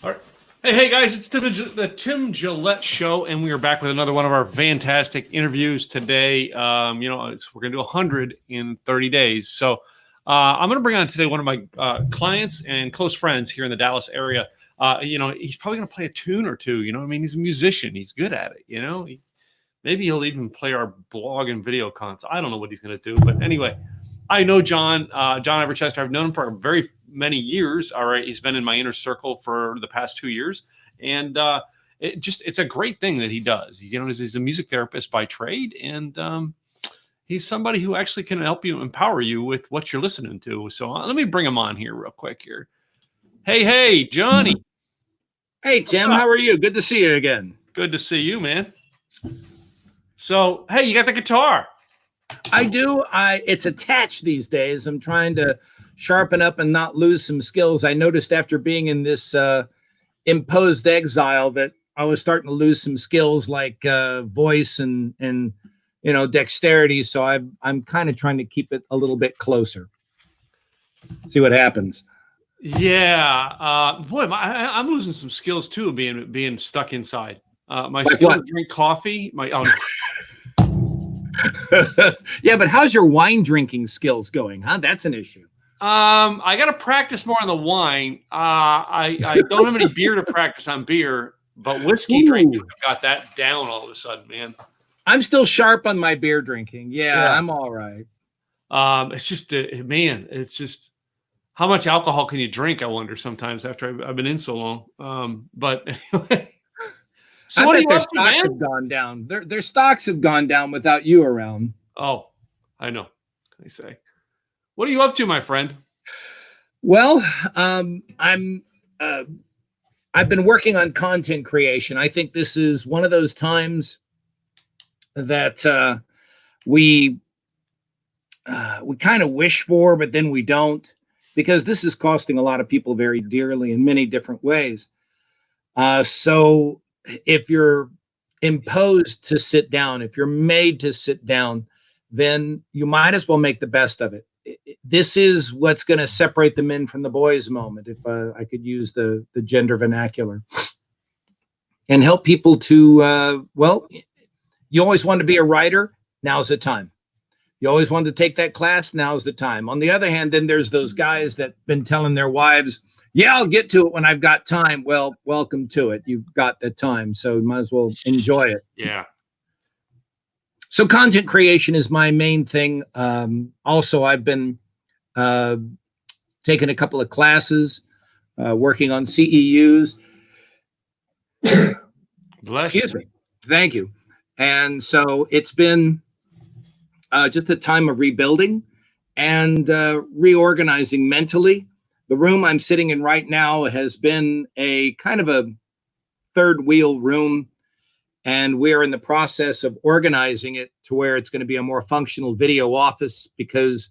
All right. Hey guys, it's the Tim Gillette Show, and we are back with another one of our fantastic interviews today. We're going to do 100 in 30 days. So I'm going to bring on today one of my clients and close friends here in the Dallas area. He's probably going to play a tune or two. He's a musician. He's good at it. Maybe he'll even play our blog and video content. I don't know what he's going to do. But anyway, I know John Everchester. I've known him for very many years. All right. He's been in my inner circle for the past 2 years. And it's a great thing that he does. He's a music therapist by trade. And he's somebody who actually can help you, empower you with what you're listening to. So let me bring him on here real quick here. Hey, Johnny. Hey, Tim. How are you? Good to see you again. Good to see you, man. So, hey, you got the guitar. I do. It's attached these days. I'm trying to sharpen up and not lose some skills. I noticed after being in this imposed exile that I was starting to lose some skills like voice and dexterity. So I'm kind of trying to keep it a little bit closer. See what happens. Yeah, I'm losing some skills too, being stuck inside. My skill to drink coffee. Yeah, but how's your wine drinking skills going? Huh? That's an issue. I got to practice more on the wine. I don't have any beer to practice on beer, but whiskey drinking, I've got that down all of a sudden, man. I'm still sharp on my beer drinking. Yeah. I'm all right. It's just, it's just how much alcohol can you drink? I wonder sometimes after I've been in so long. But anyway. So what their stocks have gone down. Their stocks have gone down without you around. Oh, I know. I say. What are you up to, my friend? Well, I've been working on content creation. I think this is one of those times that we kind of wish for, but then we don't, because this is costing a lot of people very dearly in many different ways. So if you're imposed to sit down, if you're made to sit down, then you might as well make the best of it. This is what's going to separate the men from the boys moment, if I could use the gender vernacular, and help people to, you always want to be a writer. Now's the time. You always wanted to take that class. Now's the time. On the other hand, then there's those guys that been telling their wives, yeah, I'll get to it when I've got time. Well, welcome to it. You've got the time, so you might as well enjoy it. Yeah. So content creation is my main thing. Also, I've been taking a couple of classes, working on CEUs. Excuse me. Thank you. And so it's been just a time of rebuilding and reorganizing mentally. The room I'm sitting in right now has been a kind of a third wheel room, and we're in the process of organizing it to where it's going to be a more functional video office, because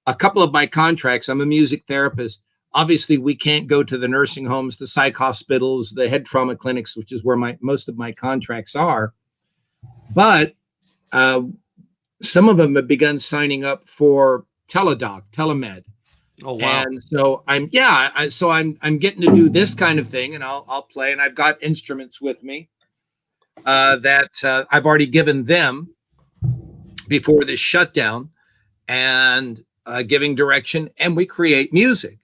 a couple of my contracts, I'm a music therapist. Obviously, we can't go to the nursing homes, the psych hospitals, the head trauma clinics, which is where most of my contracts are. But some of them have begun signing up for telemed. Oh, wow. And so I'm getting to do this kind of thing, and I'll play, and I've got instruments with me that I've already given them before this shutdown, and giving direction, and we create music.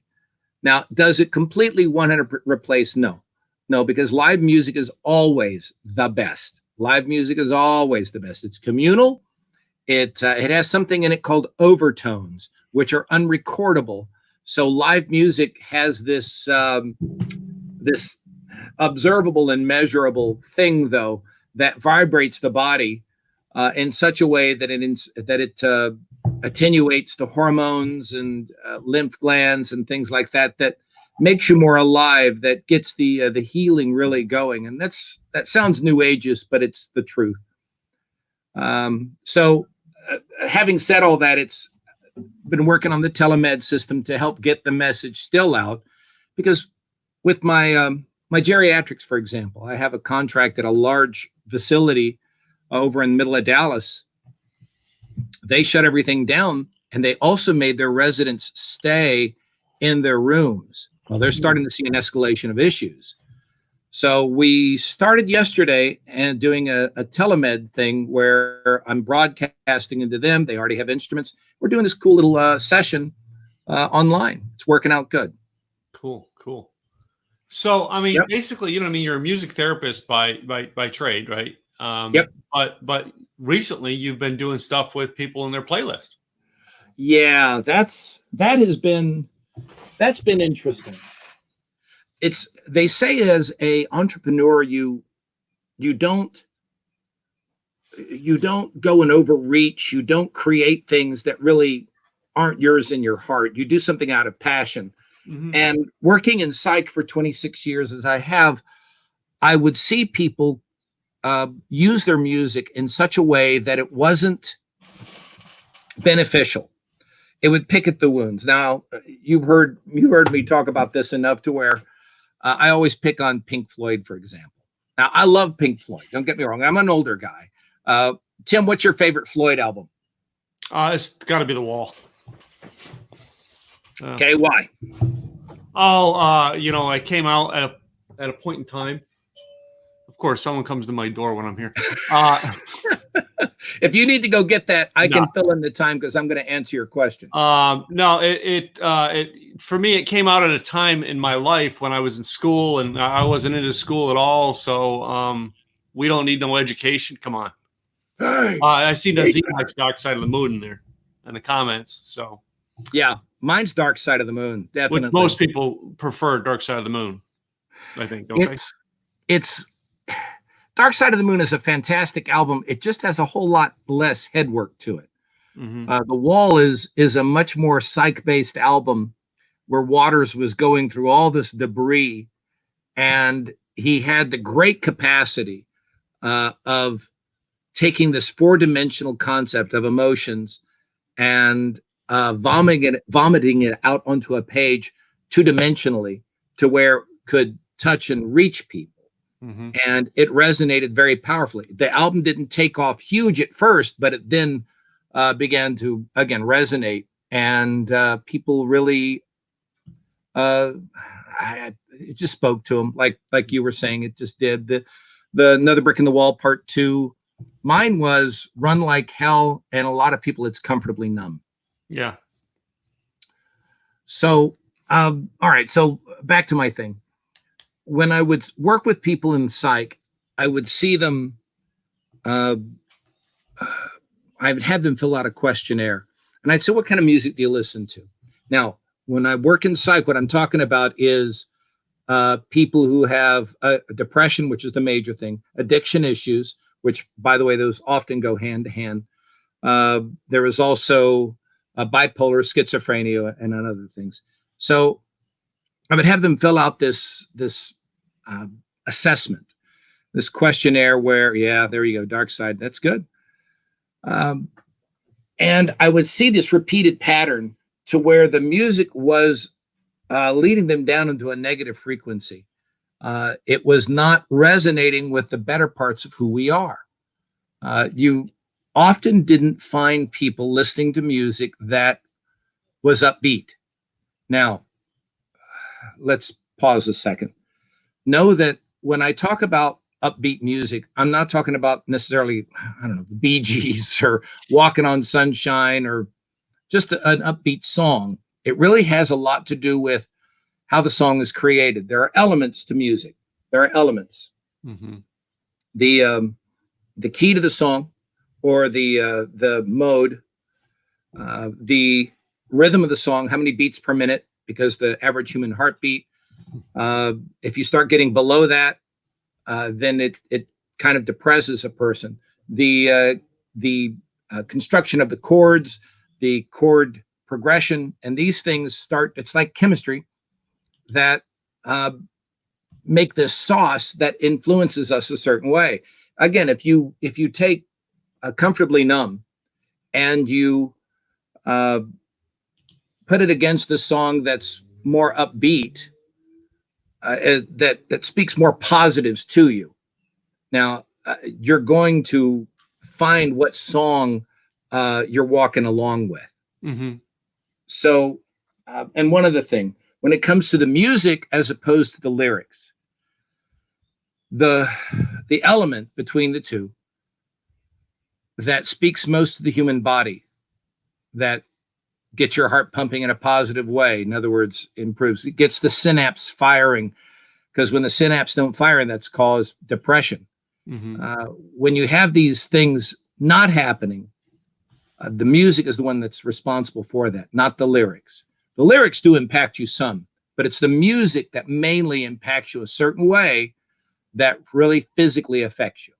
Now, does it completely 100% replace? No, because live music is always the best. Live music is always the best. It's communal. It has something in it called overtones, which are unrecordable. So live music has this this observable and measurable thing, though, that vibrates the body in such a way that it attenuates the hormones and lymph glands and things like that, that makes you more alive, that gets the healing really going. And that sounds new ageist, but it's the truth. So having said all that, it's been working on the telemed system to help get the message still out, because with my my geriatrics, for example, I have a contract at a large facility over in the middle of Dallas. They shut everything down, and they also made their residents stay in their rooms. Well, they're starting to see an escalation of issues. So we started yesterday and doing a telemed thing where I'm broadcasting into them. They already have instruments. We're doing this cool little session online. It's working out good. Cool. So, I mean, Yep. basically, you're a music therapist by trade, right? Yep. But recently, you've been doing stuff with people in their playlist. Yeah, that's been interesting. They say as a entrepreneur, you don't go and overreach. You don't create things that really aren't yours in your heart. You do something out of passion. Mm-hmm. And working in psych for 26 years as I have, I would see people use their music in such a way that it wasn't beneficial. It would pick at the wounds. Now, you heard me talk about this enough to where I always pick on Pink Floyd, for example. Now, I love Pink Floyd. Don't get me wrong. I'm an older guy. Tim, what's your favorite Floyd album? It's got to be The Wall. Okay, why? I came out at a point in time. Of course, someone comes to my door when I'm here. If you need to go get that, I can fill in the time because I'm going to answer your question. No, it for me, it came out at a time in my life when I was in school and I wasn't into school at all. So we don't need no education. Come on. Hey, I see the Z-Max Dark Side of the Moon in there in the comments. So yeah, mine's Dark Side of the Moon. Definitely. Which most people prefer Dark Side of the Moon, I think. Don't they? It's Dark Side of the Moon is a fantastic album. It just has a whole lot less headwork to it. Mm-hmm. The Wall is a much more psych-based album where Waters was going through all this debris, and he had the great capacity of taking this four-dimensional concept of emotions and vomiting it out onto a page two-dimensionally to where it could touch and reach people. Mm-hmm. And it resonated very powerfully. The album didn't take off huge at first, but it then began to, again, resonate. And people really, it just spoke to them, like you were saying, it just did. The Another Brick in the Wall Part 2, mine was Run Like Hell, and a lot of people, it's Comfortably Numb. Yeah. So, all right. So back to my thing. When I would work with people in psych, I would see them, I would have them fill out a questionnaire. And I'd say, what kind of music do you listen to? Now, when I work in psych, what I'm talking about is people who have depression, which is the major thing, addiction issues, which, by the way, those often go hand to hand. There is also bipolar, schizophrenia, and other things. So I would have them fill out this assessment, this questionnaire where, yeah, there you go, dark side, that's good. And I would see this repeated pattern to where the music was leading them down into a negative frequency. It was not resonating with the better parts of who we are. You often didn't find people listening to music that was upbeat. Now, let's pause a second. Know that when I talk about upbeat music, I'm not talking about necessarily, I don't know, the Bee Gees or Walking on Sunshine or just an upbeat song. It really has a lot to do with how the song is created. There are elements to music. There are elements. Mm-hmm. The key to the song, or the mode, the rhythm of the song, how many beats per minute, because the average human heartbeat, if you start getting below that, then it kind of depresses a person. The construction of the chords, the chord progression, and these things start, it's like chemistry that make this sauce that influences us a certain way. Again, if you take Comfortably Numb and you put it against the song that's more upbeat, that speaks more positives to you, now you're going to find what song you're walking along with. Mm-hmm. So, and one other thing, when it comes to the music as opposed to the lyrics, the element between the two that speaks most to the human body, that gets your heart pumping in a positive way, in other words, improves, it gets the synapse firing, because when the synapse don't fire, that's caused depression. When you have these things not happening, the music is the one that's responsible for that, not the lyrics. The lyrics do impact you some, but it's the music that mainly impacts you a certain way that really physically affects you.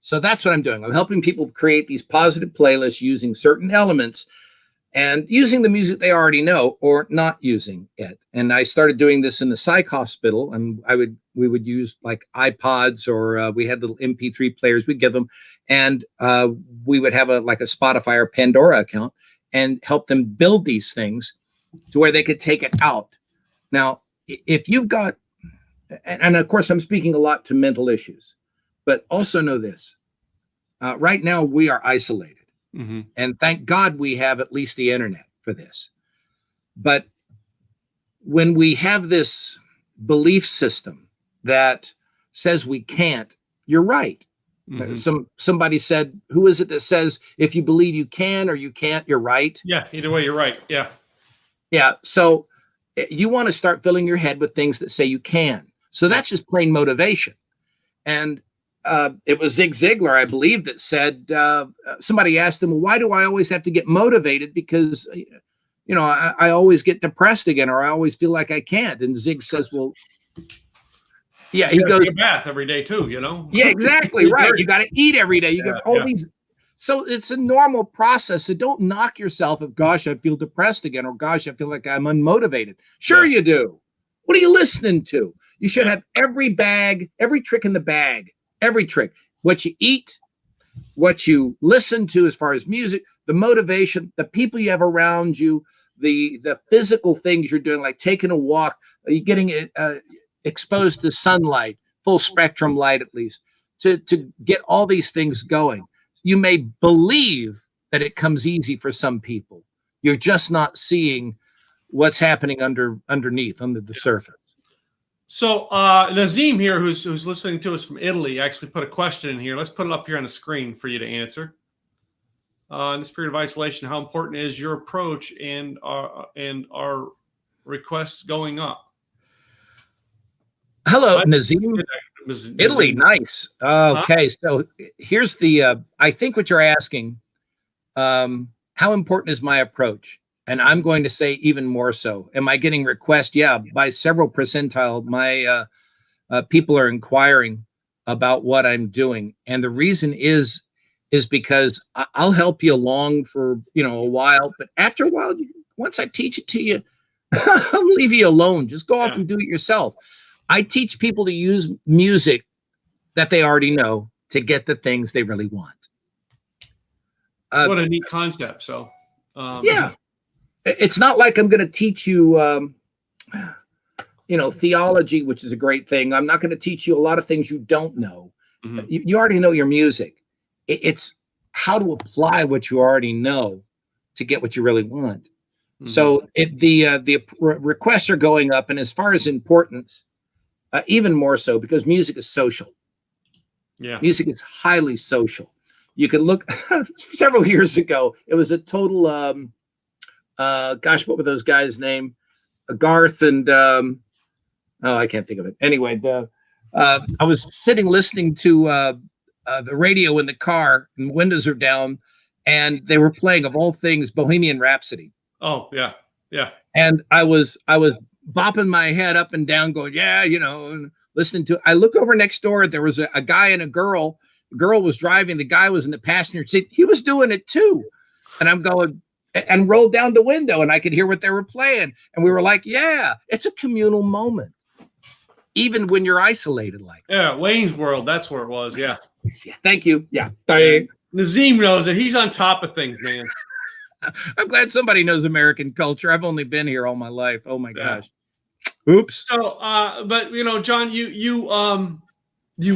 So that's what I'm doing. I'm helping people create these positive playlists using certain elements and using the music they already know or not using it. And I started doing this in the psych hospital, and we would use like iPods, or we had little MP3 players. We'd give them, and we would have a Spotify or Pandora account and help them build these things to where they could take it out. Now, if you've got, and of course I'm speaking a lot to mental issues, but also know this, right now we are isolated. And thank God we have at least the internet for this. But when we have this belief system that says we can't, you're right. Somebody said, who is it that says, if you believe you can or you can't, you're right? Yeah, either way, you're right. Yeah. Yeah. So you want to start filling your head with things that say you can. So that's just plain motivation. And it was Zig Ziglar, I believe, that said, somebody asked him, why do I always have to get motivated? Because, I always get depressed again, or I always feel like I can't. And Zig says, well, yeah, he goes, take a bath every day too, Yeah, exactly. Right. You got to eat every day. You got all these. So it's a normal process. So don't knock yourself if, gosh, I feel depressed again, or gosh, I feel like I'm unmotivated. Sure, you do. What are you listening to? You should have every trick in the bag. Every trick, what you eat, what you listen to as far as music, the motivation, the people you have around you, the physical things you're doing, like taking a walk, you're getting exposed to sunlight, full spectrum light at least, to get all these things going. You may believe that it comes easy for some people. You're just not seeing what's happening underneath, under the surface. So Nazim here, who's listening to us from Italy, actually put a question in here. Let's put it up here on the screen for you to answer. In this period of isolation, how important is your approach and our requests going up? Hello, Nazim. Italy, nice. Okay, so here's the. I think what you're asking. How important is my approach? And I'm going to say even more so. Am I getting requests? Yeah, by several percentile, my people are inquiring about what I'm doing. And the reason is because I'll help you along for, a while. But after a while, once I teach it to you, I'll leave you alone. Just go off and do it yourself. I teach people to use music that they already know to get the things they really want. What a neat concept. So, yeah. It's not like I'm going to teach you, theology, which is a great thing. I'm not going to teach you a lot of things you don't know. You already know your music. It's how to apply what you already know to get what you really want. So the requests are going up, and as far as importance, even more so, because music is social. Yeah, music is highly social. You can look several years ago. It was a total. Gosh, what were those guys' name? Garth and I can't think of it. Anyway, I was sitting listening to the radio in the car, and the windows are down, and they were playing, of all things, Bohemian Rhapsody. Oh yeah, yeah. And I was bopping my head up and down, going, yeah, and listening to. I look over next door. There was a guy and a girl. The girl was driving. The guy was in the passenger seat. He was doing it too, and I'm going. And rolled down the window, and I could hear what they were playing. And we were like, yeah, it's a communal moment, even when you're isolated like that. Yeah, Wayne's World, that's where it was, yeah. Thank you. Yeah. Nazim knows it. He's on top of things, man. I'm glad somebody knows American culture. I've only been here all my life. Oh, my gosh. Oops. So, but, John, you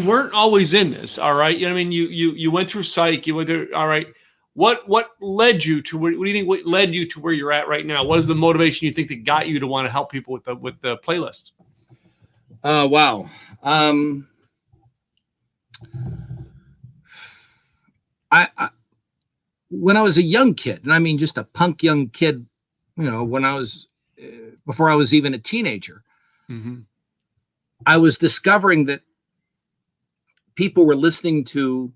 weren't always in this, all right? You went through psych. You went through, all right. What led you to what do you think? What led you to where you're at right now? What is the motivation you think that got you to want to help people with the playlist? Wow. I when I was a young kid, and I mean just a punk young kid, when I was before I was even a teenager, Mm-hmm. I was discovering that people were listening to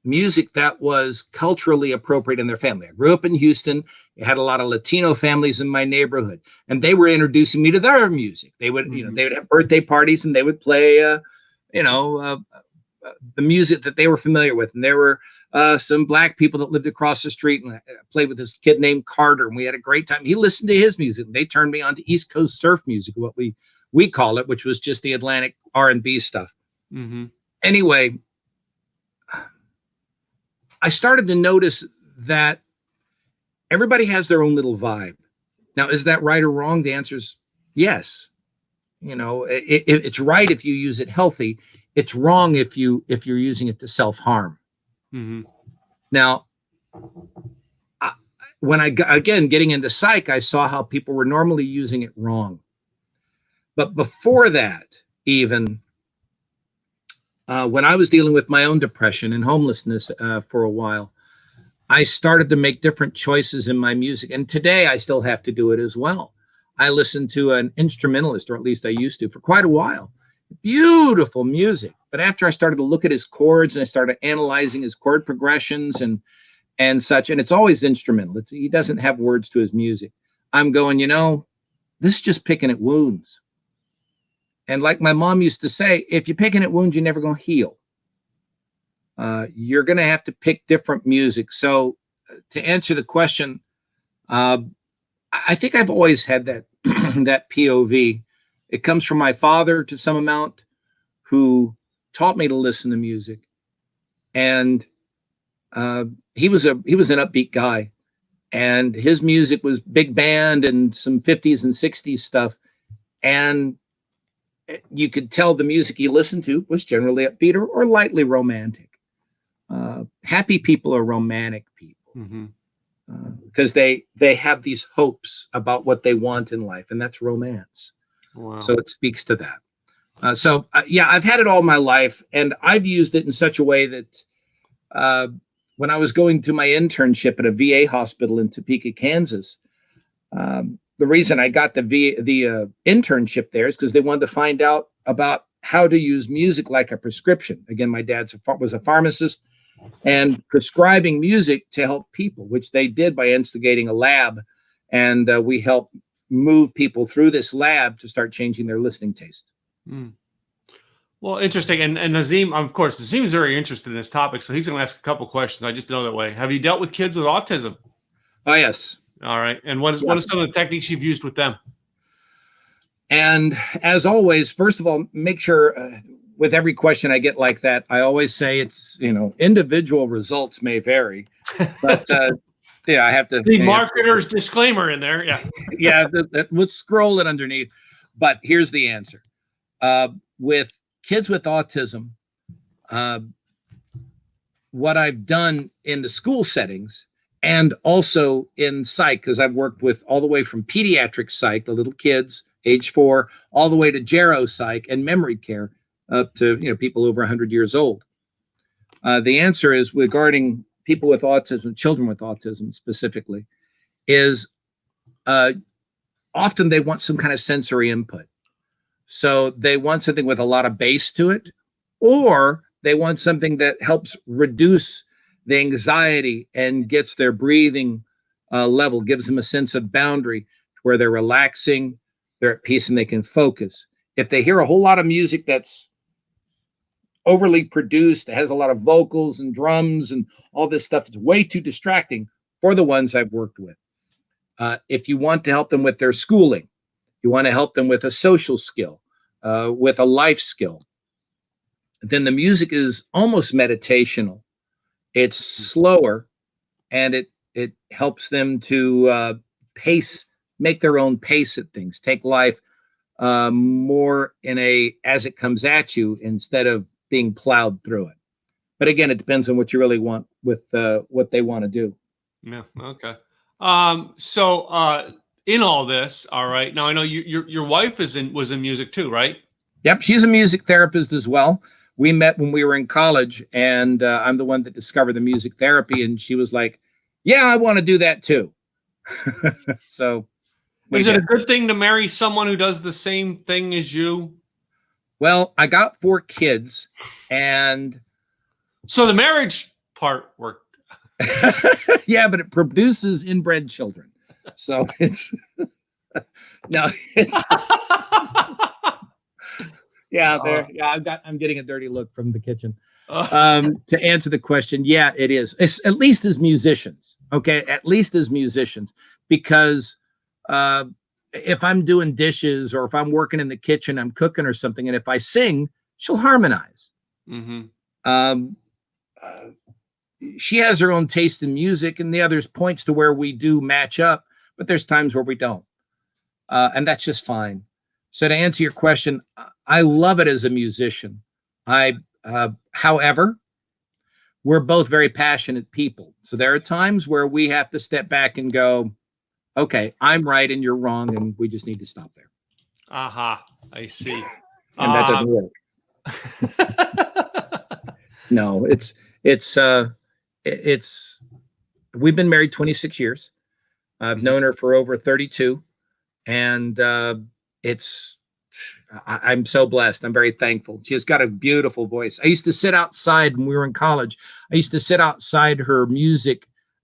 music that was culturally appropriate in their family. I grew up in Houston. I had a lot of Latino families in my neighborhood, and they were introducing me to their music. They would, Mm-hmm. they would have birthday parties, and they would play, the music that they were familiar with. And there were some black people that lived across the street, and I played with this kid named Carter, and we had a great time. He listened to his music, and they turned me on to East Coast surf music, what we call it, which was just the Atlantic R&B stuff. Mm-hmm. Anyway, I started to notice that everybody has their own little vibe. Now, is that right or wrong? The answer is yes. It's right if you use it healthy. It's wrong if you're using it to self-harm. Mm-hmm. Now, when I again getting into psych, I saw how people were normally using it wrong. But before that, even when I was dealing with my own depression and homelessness for a while, I started to make different choices in my music. And today I still have to do it as well. I listen to an instrumentalist, or at least I used to, for quite a while. Beautiful music. But after I started to look at his chords and I started analyzing his chord progressions and such, and it's always instrumental. He doesn't have words to his music. I'm going, this is just picking at wounds. And like my mom used to say, if you're picking at wounds, you're never going to heal. You're going to have to pick different music. So to answer the question, I think I've always had that that POV. It comes from my father to some amount, who taught me to listen to music. And he was an upbeat guy. And his music was big band and some 50s and 60s stuff. And you could tell the music he listened to was generally upbeat or lightly romantic. Happy people are romantic people, because they have these hopes about what they want in life, and that's romance. Wow. So it speaks to that. I've had it all my life, and I've used it in such a way that when I was going to my internship at a VA hospital in Topeka, Kansas, the reason I got the internship there is because they wanted to find out about how to use music like a prescription. Again, my dad was a pharmacist, and prescribing music to help people, which they did by instigating a lab. And we helped move people through this lab to start changing their listening taste. Mm. Well, interesting. And Nazim, of course, Nazim's very interested in this topic, so he's going to ask a couple questions. I just know that way. Have you dealt with kids with autism? Oh, yes. All right. And what are some of the techniques you've used with them? And as always, first of all, make sure with every question I get like that, I always say it's, individual results may vary, but I have to. The marketer's disclaimer in there. Yeah. Yeah. Let's scroll it underneath. But here's the answer. With kids with autism, what I've done in the school settings and also in psych, because I've worked with all the way from pediatric psych, the little kids, age 4, all the way to gero psych and memory care up to people over 100 years old. The answer is, regarding people with autism, children with autism specifically, is often they want some kind of sensory input. So they want something with a lot of bass to it, or they want something that helps reduce the anxiety and gets their breathing level, gives them a sense of boundary where they're relaxing, they're at peace, and they can focus. If they hear a whole lot of music that's overly produced, it has a lot of vocals and drums and all this stuff, it's way too distracting for the ones I've worked with. If you want to help them with their schooling, you want to help them with a social skill, with a life skill, then the music is almost meditational. It's slower, and it helps them to make their own pace at things, take life more in a as it comes at you instead of being plowed through it. But again, it depends on what you really want with what they want to do. Yeah. Okay. So in all this, all right. Now I know your wife was in music too, right? Yep, she's a music therapist as well. We met when we were in college, and I'm the one that discovered the music therapy, and she was like, "Yeah, I want to do that too." So Is it a good thing to marry someone who does the same thing as you? Well, I got 4 kids, and so the marriage part worked. yeah, but it produces inbred children. So it's no, it's yeah, there. Yeah, I'm getting a dirty look from the kitchen. To answer the question, yeah, it is. It's, at least as musicians, okay, at least as musicians, because if I'm doing dishes or if I'm working in the kitchen, I'm cooking or something, and if I sing, she'll harmonize. Mm-hmm. She has her own taste in music, and the others points to where we do match up, but there's times where we don't, and that's just fine. So to answer your question, I love it as a musician. However, we're both very passionate people. So there are times where we have to step back and go, okay, I'm right and you're wrong, and we just need to stop there. Aha, I see. And that doesn't work. No, it's we've been married 26 years. I've known her for over 32, and I'm so blessed. I'm very thankful. She's got a beautiful voice. I used to sit outside when we were in college. I used to sit outside her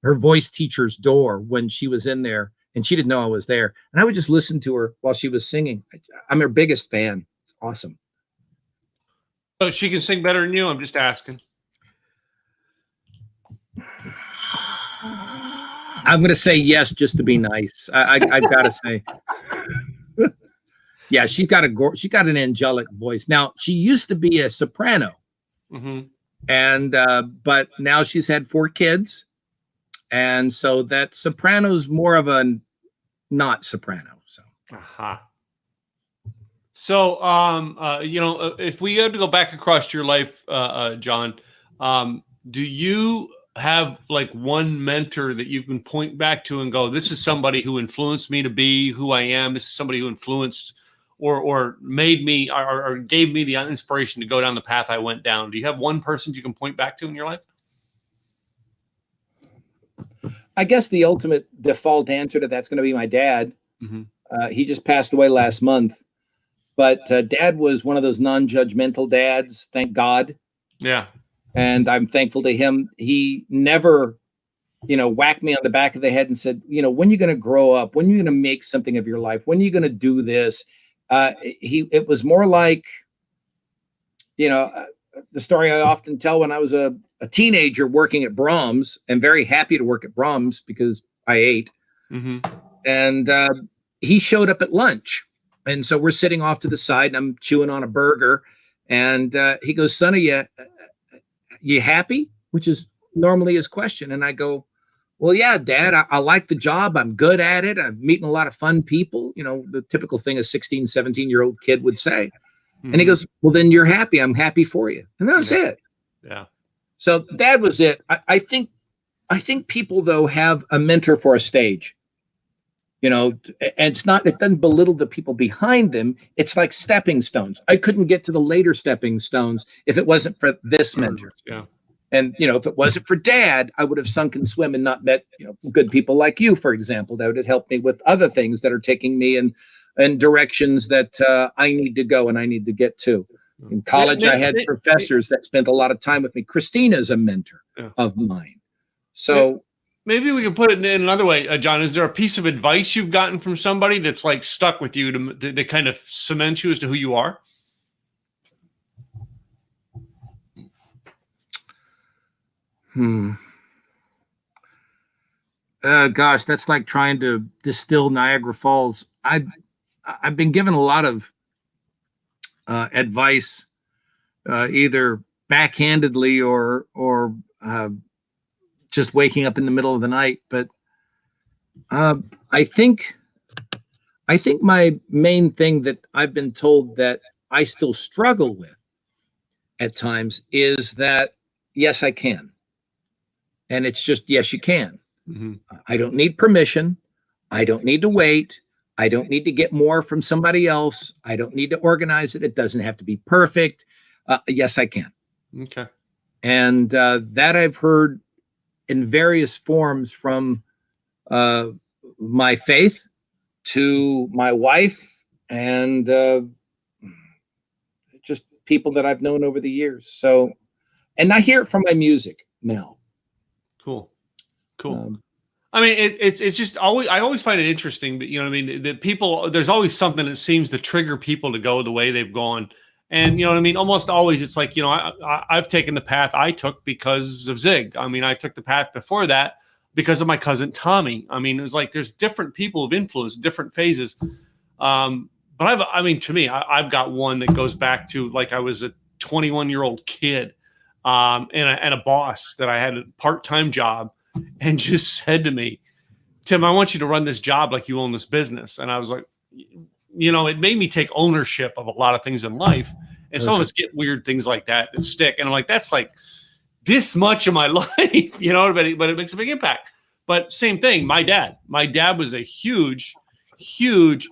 voice teacher's door when she was in there, and she didn't know I was there. And I would just listen to her while she was singing. I'm her biggest fan. It's awesome. So she can sing better than you? I'm just asking. I'm going to say yes just to be nice. I've got to say. Yeah, she's got an angelic voice. Now, she used to be a soprano. Mm-hmm. And but now she's had 4 kids. And so that soprano's more of a not soprano. So So if we had to go back across your life, John, do you have like one mentor that you can point back to and go, this is somebody who influenced me to be who I am. This is somebody who influenced or made me or gave me the inspiration to go down the path I went down. Do you have one person you can point back to in your life? I guess the ultimate default answer to that's going to be my dad. Mm-hmm. He just passed away last month, but Dad was one of those non-judgmental dads. Thank God. Yeah. And I'm thankful to him. He never, whacked me on the back of the head and said, when are you going to grow up? When are you going to make something of your life? When are you going to do this? It was more like, the story I often tell when I was a teenager working at Brahms, and very happy to work at Brahms because I ate. Mm-hmm. And he showed up at lunch. And so we're sitting off to the side and I'm chewing on a burger. And he goes, son, are you happy? Which is normally his question. And I go, well, yeah, Dad, I like the job. I'm good at it. I'm meeting a lot of fun people. The typical thing a 16, 17-year-old kid would say. Mm-hmm. And he goes, well, then you're happy. I'm happy for you. And that's it. Yeah. So Dad was it. I think people, though, have a mentor for a stage. And it doesn't belittle the people behind them. It's like stepping stones. I couldn't get to the later stepping stones if it wasn't for this mentor. Yeah. And, if it wasn't for Dad, I would have sunk and swim and not met, good people like you, for example, that would have helped me with other things that are taking me in directions that I need to go and I need to get to. In college, I had professors that spent a lot of time with me. Christina's a mentor of mine. So maybe we can put it in another way, John. Is there a piece of advice you've gotten from somebody that's like stuck with you to kind of cement you as to who you are? Gosh, that's like trying to distill Niagara Falls. I've been given a lot of advice, either backhandedly or just waking up in the middle of the night. But I think my main thing that I've been told that I still struggle with at times is that, yes, I can. And it's just, yes, you can. Mm-hmm. I don't need permission. I don't need to wait. I don't need to get more from somebody else. I don't need to organize it. It doesn't have to be perfect. Yes, I can. Okay. And that I've heard in various forms, from my faith to my wife, and just people that I've known over the years. So, and I hear it from my music now. Cool. I mean, it's just always, I always find it interesting, but you know what I mean? That people, there's always something that seems to trigger people to go the way they've gone. And you know what I mean? Almost always it's like, you know, I've taken the path I took because of Zig. I mean, I took the path before that because of my cousin Tommy. I mean, it was like, there's different people of influence, different phases. But I mean, to me, I've got one that goes back to like I was a 21-year-old kid, and a boss that I had a part-time job, and just said to me, Tim, I want you to run this job like you own this business. And I was like, you know, it made me take ownership of a lot of things in life. And some of us get weird things like that stick. And I'm like, that's like this much of my life, you know, but it makes a big impact. But same thing, my dad was a huge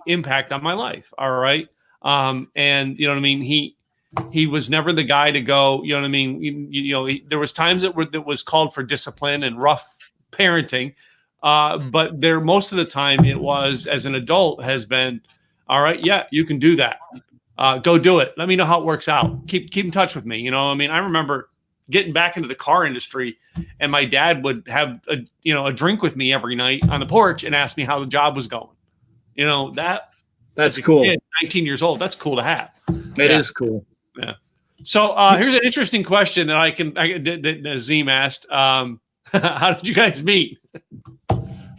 impact on my life. All right. And you know what I mean? He was never the guy to go, you know what I mean? There was times that was called for discipline and rough parenting. But most of the time it was, as an adult, has been, all right, yeah, you can do that. Go do it. Let me know how it works out. Keep in touch with me. You know, I mean, I remember getting back into the car industry, and my dad would have a drink with me every night on the porch and ask me how the job was going. You know, that's cool. Kid, 19 years old. That's cool to have. It is cool. Yeah. So here's an interesting question that that Nazim asked. How did you guys meet?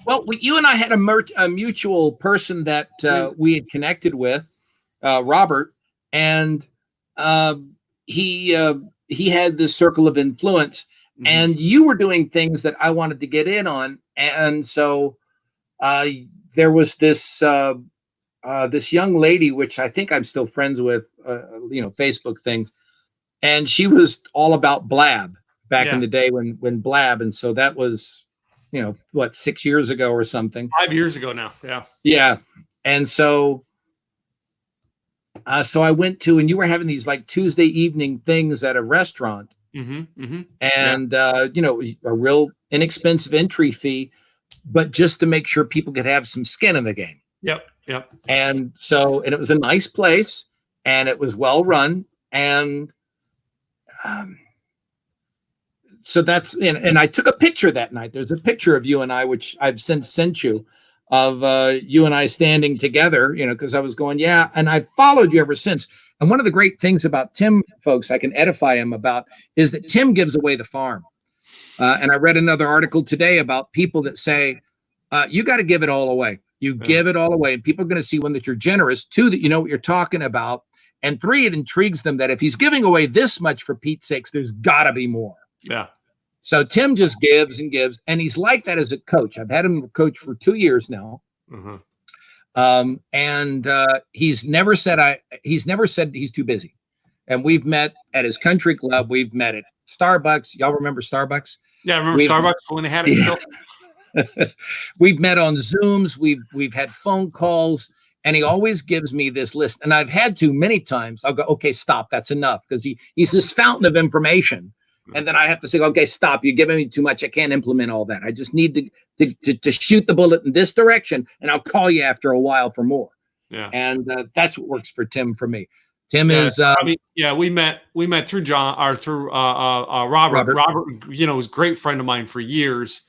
Well, you and I had a mutual person that we had connected with, Robert, and he had this circle of influence, and you were doing things that I wanted to get in on, and so there was this this young lady, which I think I'm still friends with, Facebook thing, and she was all about Blab back in the day when Blab, and so that was, 6 years ago or something. 5 years ago now. Yeah. Yeah. And so I went to, and you were having these like Tuesday evening things at a restaurant, and a real inexpensive entry fee, but just to make sure people could have some skin in the game. Yep. And so, and it was a nice place, and it was well run, and so that's, and I took a picture that night. There's a picture of you and I, which I've since sent you, of you and I standing together, because I was going, yeah. And I followed you ever since. And one of the great things about Tim, folks, I can edify him about, is that Tim gives away the farm. And I read another article today about people that say, you got to give it all away. You give it all away. And people are going to see, one, that you're generous, two, that you know what you're talking about, and three, it intrigues them that if he's giving away this much, for Pete's sakes, there's got to be more. Yeah. So Tim just gives and gives, and he's like that as a coach. I've had him coach for 2 years now, and he's never said he's too busy. And we've met at his country club. We've met at Starbucks. Y'all remember Starbucks? Yeah, I remember Starbucks when they had it still. We've met on Zooms. We've had phone calls, and he always gives me this list. And I've had to many times. I'll go, okay, stop. That's enough, because he's this fountain of information. And then I have to say, okay, stop. You're giving me too much. I can't implement all that. I just need to shoot the bullet in this direction, and I'll call you after a while for more. Yeah. And that's what works for Tim for me. Tim is. We met through John, or through Robert. Robert, was a great friend of mine for years.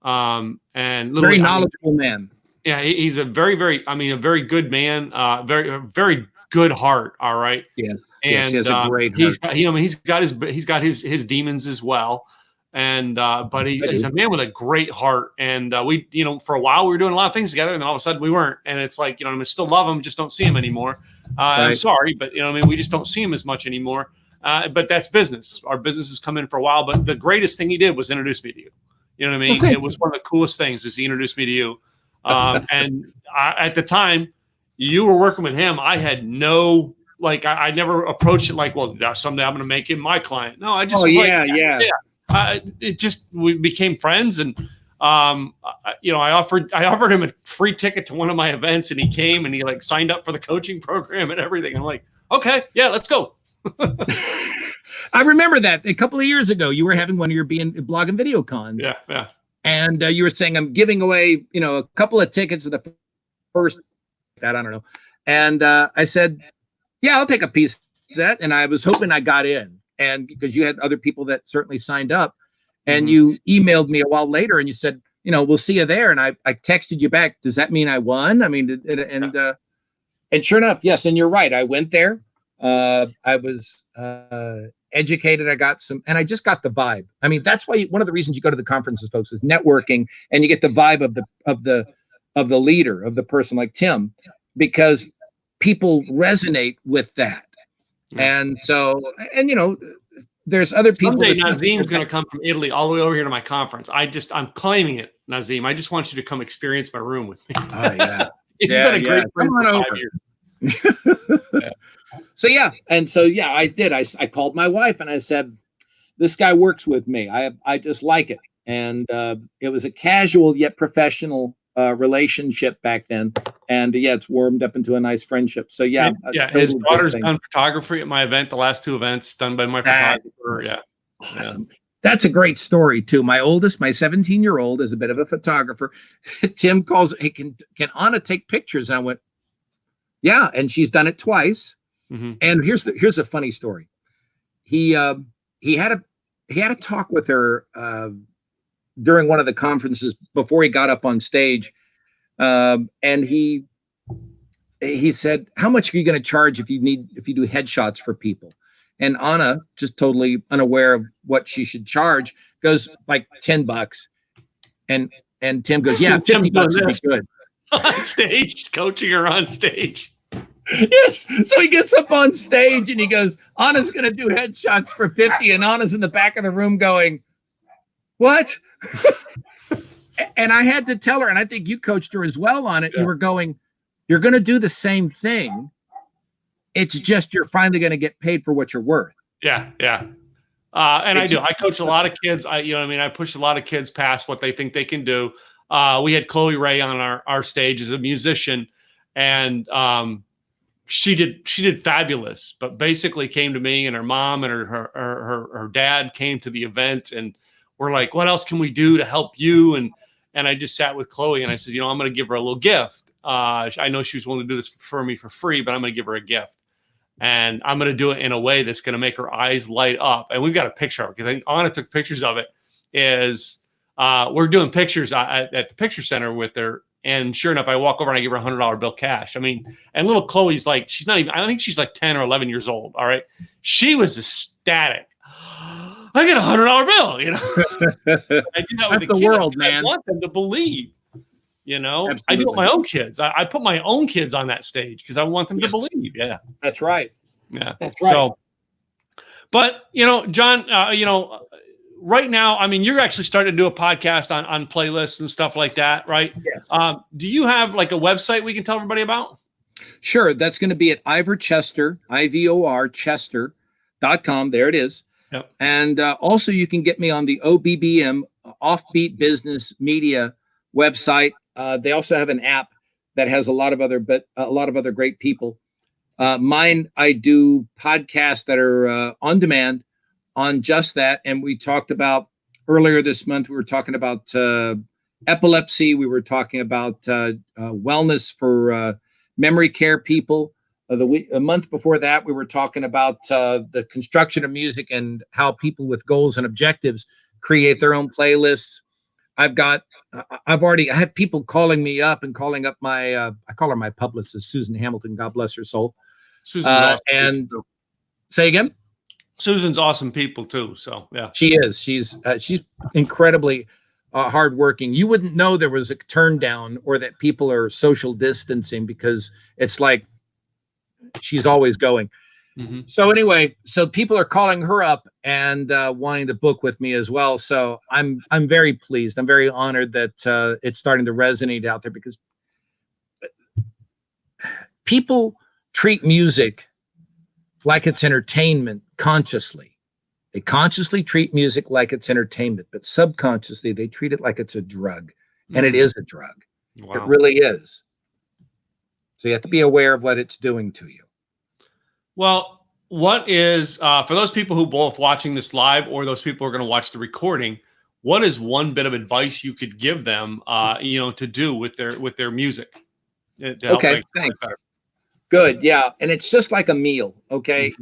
And very knowledgeable man. Yeah, he's a very good man. Very good heart. All right. Yes. And yes, he has a great heart. he's got his demons as well. And but he's a man with a great heart. And we, for a while we were doing a lot of things together, and then all of a sudden we weren't. And it's like, I still love him, just don't see him anymore. I'm sorry, but we just don't see him as much anymore. But that's business. Our business has come in for a while. But the greatest thing he did was introduce me to you. You know what I mean? It was one of the coolest things, is he introduced me to you. And at the time you were working with him, I had no, I never approached it like, well, someday I'm going to make him my client. No, I just we became friends, and I offered him a free ticket to one of my events, and he came and he like signed up for the coaching program and everything. I'm like, okay, yeah, let's go. I remember that a couple of years ago, you were having one of your blog and video cons. Yeah. And you were saying, I'm giving away, a couple of tickets to the first, I don't know. And I said, yeah, I'll take a piece of that. And I was hoping I got in, and because you had other people that certainly signed up, and you emailed me a while later and you said, we'll see you there. And I texted you back. Does that mean I won? I mean, and sure enough, yes. And you're right. I went there. I was educated. I got some, and I just got the vibe. I mean, that's why one of the reasons you go to the conferences, folks, is networking, and you get the vibe of the leader, of the person like Tim, because people resonate with that. And so, and there's other people. Someday Nazim's going to come from Italy all the way over here to my conference. I'm claiming it, Nazim. I just want you to come experience my room with me. Oh yeah. It's been a great friend for 5 years. So I did. I called my wife and I said, this guy works with me. I just like it. And it was a casual yet professional relationship back then. And it's warmed up into a nice friendship. So his daughter's done photography at my event, the last 2 events done by my photographer. Yeah. Awesome. That's a great story too. My oldest, my 17-year-old, is a bit of a photographer. Tim calls, hey, can Anna take pictures? And I went, yeah. And she's done it twice. And here's a funny story. He had a talk with her during one of the conferences before he got up on stage, and he said, "How much are you going to charge if you do headshots for people?" And Anna, just totally unaware of what she should charge, goes like $10. And Tim goes, "Yeah, $50 would be good." On stage, coaching her on stage. Yes. So he gets up on stage and he goes, Anna's going to do headshots for 50. And Anna's in the back of the room going, what? And I had to tell her, and I think you coached her as well on it. Yeah. You were going, you're going to do the same thing. It's just, you're finally going to get paid for what you're worth. Yeah. Yeah. And I do. I coach a lot of kids. I push a lot of kids past what they think they can do. We had Chloe Ray on our stage as a musician, and she did fabulous, but basically came to me, and her mom and her dad came to the event, and we're like, what else can we do to help you? And I just sat with Chloe and I said, I'm going to give her a little gift. I know she was willing to do this for me for free, but I'm going to give her a gift, and I'm going to do it in a way that's going to make her eyes light up. And we've got a picture of it, because I think Anna took pictures of it. We're doing pictures at the picture center with her. And sure enough, I walk over and I give her $100 bill cash. I mean, and little Chloe's like, she's not even, I think she's like 10 or 11 years old. All right. She was ecstatic. I get $100 bill, I do that with the world, man. I want them to believe, Absolutely. I do it with my own kids. I put my own kids on that stage because I want them to believe. Yeah. That's right. Yeah. That's right. So, but, John, right now, I mean, you're actually starting to do a podcast on playlists and stuff like that, right? Yes. Do you have like a website we can tell everybody about? Sure. That's going to be at Ivor Chester, IVOR Chester.com. There it is. Yep. And also you can get me on the OBBM, Offbeat Business Media website. They also have an app that has a lot of other great people. Mine, I do podcasts that are on demand on just that. And we talked about earlier this month, we were talking about epilepsy. We were talking about wellness for memory care people. A month before that, we were talking about the construction of music and how people with goals and objectives create their own playlists. I have people calling me up and calling up my, I call her my publicist, Susan Hamilton, God bless her soul. Susan's awesome. And say again? Susan's awesome people too. So yeah, she is. She's incredibly hardworking. You wouldn't know there was a turn down or that people are social distancing, because it's like she's always going. Mm-hmm. So anyway, so people are calling her up and wanting to book with me as well. So I'm very pleased. I'm very honored that it's starting to resonate out there, because people treat music like it's entertainment consciously. They consciously treat music like it's entertainment, but subconsciously they treat it like it's a drug. And it is a drug. Wow. It really is. So you have to be aware of what it's doing to you. Well, what is, for those people who both watching this live or those people who are going to watch the recording, what is one bit of advice you could give them, to do with their music? To help Okay, make thanks. it better? Good. Yeah. And it's just like a meal. Okay.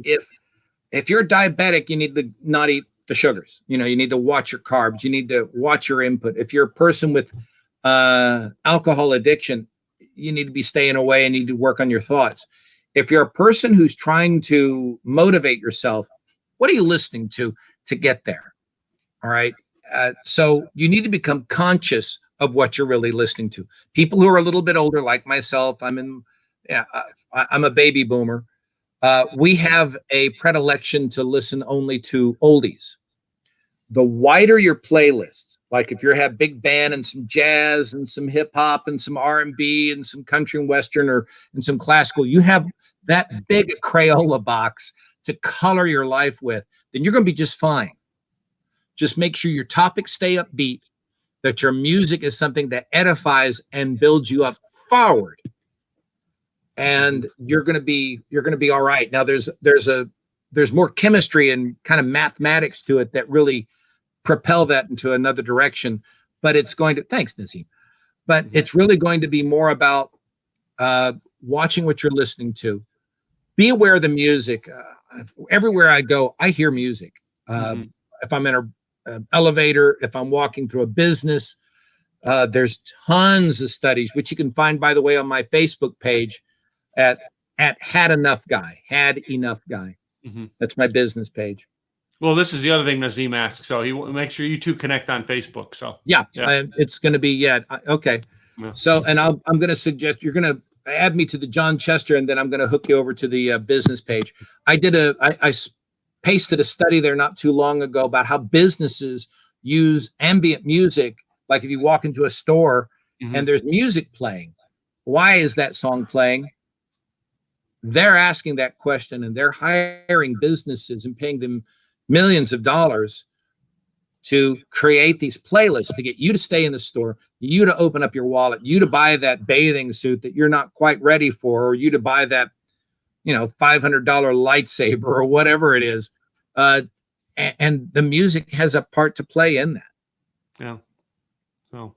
If you're diabetic, you need to not eat the sugars. You need to watch your carbs. You need to watch your input. If you're a person with alcohol addiction, you need to be staying away and you need to work on your thoughts. If you're a person who's trying to motivate yourself, what are you listening to get there? All right. So you need to become conscious of what you're really listening to. People who are a little bit older, like myself, I'm a baby boomer. We have a predilection to listen only to oldies. The wider your playlists, like if you have big band and some jazz and some hip hop and some R&B and some country and western and some classical, you have that big Crayola box to color your life with, then you're going to be just fine. Just make sure your topics stay upbeat, that your music is something that edifies and builds you up forward. And you're going to be all right. Now there's more chemistry and kind of mathematics to it that really propel that into another direction, but it's going to, thanks, Nazim. But it's really going to be more about watching what you're listening to. Be aware of the music. Everywhere I go, I hear music. If I'm in an elevator, if I'm walking through a business, there's tons of studies, which you can find, by the way, on my Facebook page at Had Enough Guy. That's my business page. Well, this is the other thing Nazim asked. So he make sure you two connect on Facebook. So yeah. It's going to be okay. Yeah. So, and I'm going to suggest you're going to add me to the John Chester, and then I'm going to hook you over to the business page. I pasted a study there not too long ago about how businesses use ambient music. Like if you walk into a store and there's music playing, why is that song playing? They're asking that question, and they're hiring businesses and paying them millions of dollars to create these playlists to get you to stay in the store, you to open up your wallet, you to buy that bathing suit that you're not quite ready for, or you to buy that, $500 lightsaber or whatever it is. And the music has a part to play in that. Yeah. So,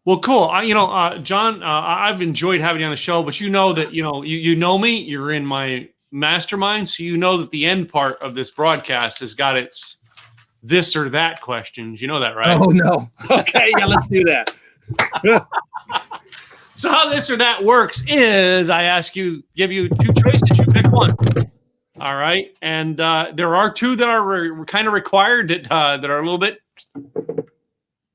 well, cool. John, I've enjoyed having you on the show, but you know that, you know me, you're in my mastermind. So you know that the end part of this broadcast has got its this or that questions. You know that, right? Oh, no. Okay. Yeah, let's do that. So how this or that works is I give you two choices. You pick one. All right. And there are two that are kind of required that are a little bit,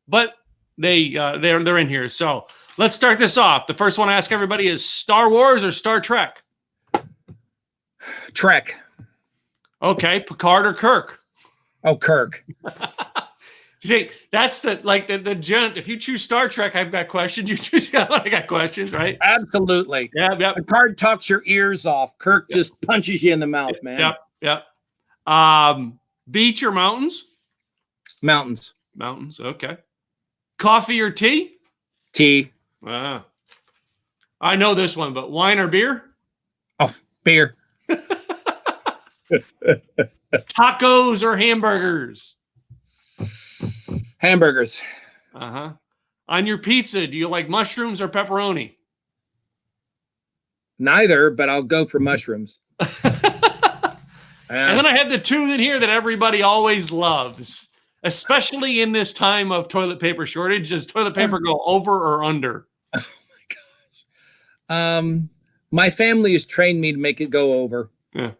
but they're in here. So let's start this off. The first one I ask everybody is Star Wars or Star Trek? Trek. Okay. Picard or Kirk? Oh, Kirk. See, that's the gent. If you choose Star Trek, I've got questions. You choose, I got questions, right? Absolutely. Yeah. Picard talks your ears off. Kirk just punches you in the mouth, man. Yep. Beach or mountains? Mountains. Mountains. Okay. Coffee or tea? Tea. I know this one, but wine or beer? Oh, beer. Tacos or hamburgers? Hamburgers. On your pizza, do you like mushrooms or pepperoni? Neither, but I'll go for mushrooms. And then I have the two in here that everybody always loves, especially in this time of toilet paper shortage. Does toilet paper go over or under? Oh my gosh. My family has trained me to make it go over. Yeah.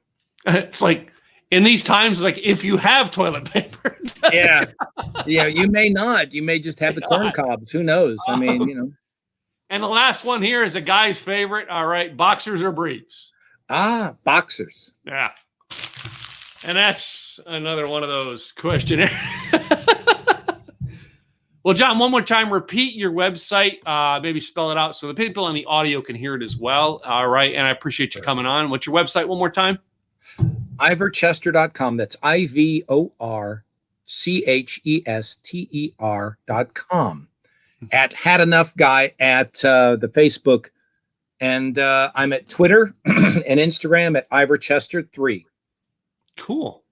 It's like in these times, like if you have toilet paper. Yeah. You may not. You may just have the corn cobs. Who knows? I mean, And the last one here is a guy's favorite. All right. Boxers or briefs? Boxers. Yeah. And that's another one of those questionnaires. Well, John, one more time, repeat your website. Maybe spell it out so the people on the audio can hear it as well. All right. And I appreciate you coming on. What's your website one more time? ivorchester.com. That's IVORCHESTER.com. At Had Enough Guy at the Facebook. And I'm at Twitter and Instagram at IvorChester3. Cool.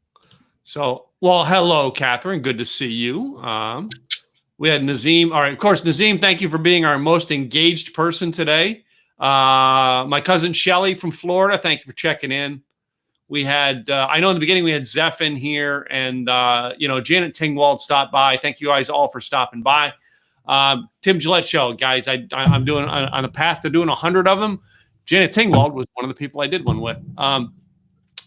So, well, hello, Catherine. Good to see you. We had Nazim. All right. Of course, Nazim, thank you for being our most engaged person today. My cousin Shelly from Florida, thank you for checking in. We had, I know in the beginning we had Zeph in here, and, Janet Tingwald stopped by. Thank you guys all for stopping by. Tim Gillette Show, guys, I'm doing on the path to doing 100 of them. Janet Tingwald was one of the people I did one with.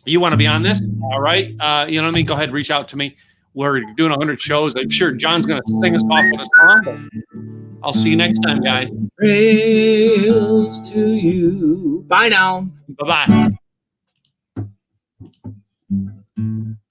You want to be on this? All right. You know what I mean? Go ahead, reach out to me. We're doing 100 shows. I'm sure John's going to sing us off with a song. I'll see you next time, guys. Praise to you. Bye now. Bye-bye.